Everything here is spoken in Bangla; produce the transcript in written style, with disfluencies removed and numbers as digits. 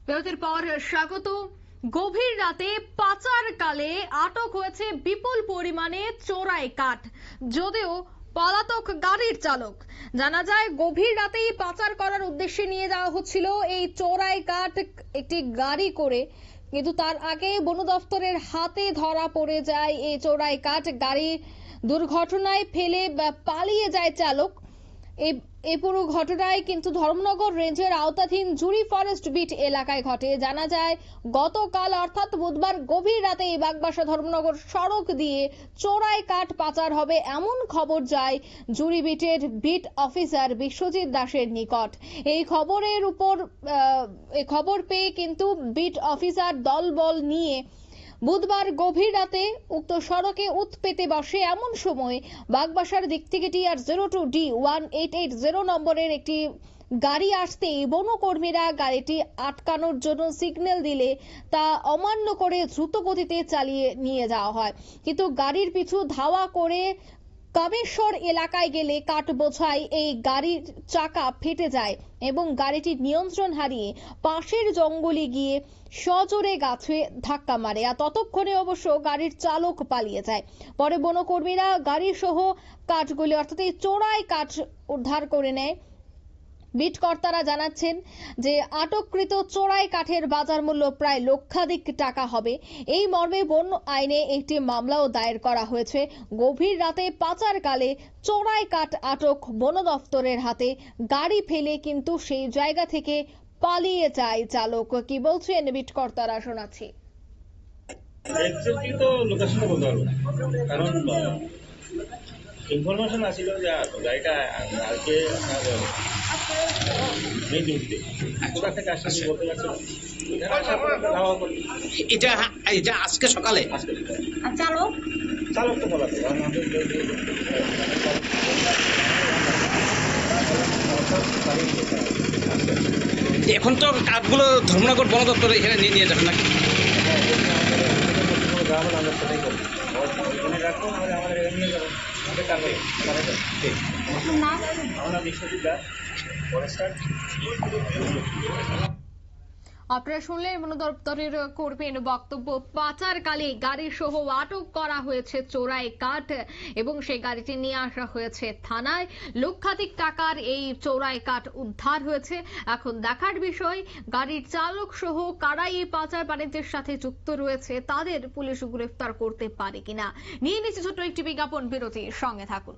বিরতির পর স্বাগত। গভীর রাতে পাচারকালে আটক হয়েছে বিপুল পরিমাণে চোরাই কাঠ, যদিও পলাতক গাড়ির চালক। জানা যায় গভীর রাতেই পাচার করার উদ্দেশ্যে নিয়ে যাওয়া হচ্ছিল এই চোরাই কাঠ একটি গাড়ি করে, কিন্তু তার আগে বন দফতরের হাতে ধরা পড়ে যায় এই চোরাই কাঠ। গাড়ি দুর্ঘটনায় ফেলে পালিয়ে যায় চালক। এই পুরো ঘটনায় কিন্তু ধর্মনগর রেঞ্জের আওতাধীন জুড়ি ফরেস্ট বিট এলাকায় ঘটে। জানা যায় গতকাল অর্থাৎ বুধবার গভীর রাতে এই বাগবাসা ধর্মনগর সড়ক দিয়ে চোরাই কাঠ পাচার হবে এমন খবর যায় জুড়ি বিটের বিট অফিসার বিশ্বজিৎ দাসের নিকট। এই খবর পেয়ে কিন্তু বিট অফিসার দলবল নিয়ে বুধবার গভীর রাতে উক্ত সড়কে উৎপেতে বসে। এমন সময় বাগবাসার দিক থেকে TR 02D1880 নম্বরের একটি গাড়ি আসতেই বনকর্মীরা গাড়িটি আটকানোর জন্য সিগন্যাল দিলে তা অমান্য করে দ্রুত গতিতে চালিয়ে নিয়ে যাওয়া হয়। কিন্তু গাড়ির পিছু ধাওয়া করে কামেশ্বর এলাকায় গেলে কাঠ বোঝাই এই গাড়ির চাকা ফেটে যায় এবং গাড়িটি নিয়ন্ত্রণ হারিয়ে পাশের জঙ্গলে গিয়ে সজোরে গাছে ধাক্কা মারে। আর ততক্ষণে অবশ্য গাড়ির চালক পালিয়ে যায়। পরে বনকর্মীরা গাড়ি সহ কাঠগুলি অর্থাৎ এই চোরাই কাঠ উদ্ধার করে নেয়। বিট কর্তারা জানাচ্ছেন যে আটককৃত চোরাই কাঠের বাজার মূল্য প্রায় লক্ষাধিক টাকা হবে। এই মর্মে বন আইনে একটি মামলাও দায়ের করা হয়েছে। গভীর রাতে পাচারকালে চোরাই কাঠ আটক বন দফতরের হাতে। গাড়ি ফেলে কিন্তু সেই জায়গা থেকে পালিয়ে যায় চালক। কি বলছেন বিট কর্তারা শোনাচ্ছি। এক্স্যাক্টলি তো লোকেশনটা বলতে পারবো না, কারণ ইনফরমেশন আসছিল যে গাড়িটা আজকে আপনার মেন ডিউটিতে কোথা থেকে আসছে বলতে পারছি না। এটা আজকে সকালে চালক তো বলা যায়, কারণ আমাদের এখন তো কাঠগুলো ধর্মনগর বন দপ্তর এখানে নিয়ে যাবেন নাকি? আমরা সেটাই করবো, রাখবো আমাদের নিয়ে যাবো। আমরা বিশ্বজিৎ দাস, ফরেস্টার। আপনারা শুনলেন বন দপ্তরের কর্মীর বক্তব্য। পাচারকালে গাড়ি সহ আটক করা হয়েছে চোরাই কাঠ এবং সেই গাড়িটি নিয়ে আসা হয়েছে থানায়। লক্ষাধিক টাকার এই চোরাই কাঠ উদ্ধার হয়েছে। এখন দেখার বিষয় গাড়ির চালক সহ কারা এই পাচার বাণিজ্যের সাথে যুক্ত রয়েছে, তাদের পুলিশ গ্রেফতার করতে পারে কিনা। নিয়ে নিচ্ছে ছোট্ট একটি বিজ্ঞাপন বিরতি, সঙ্গে থাকুন।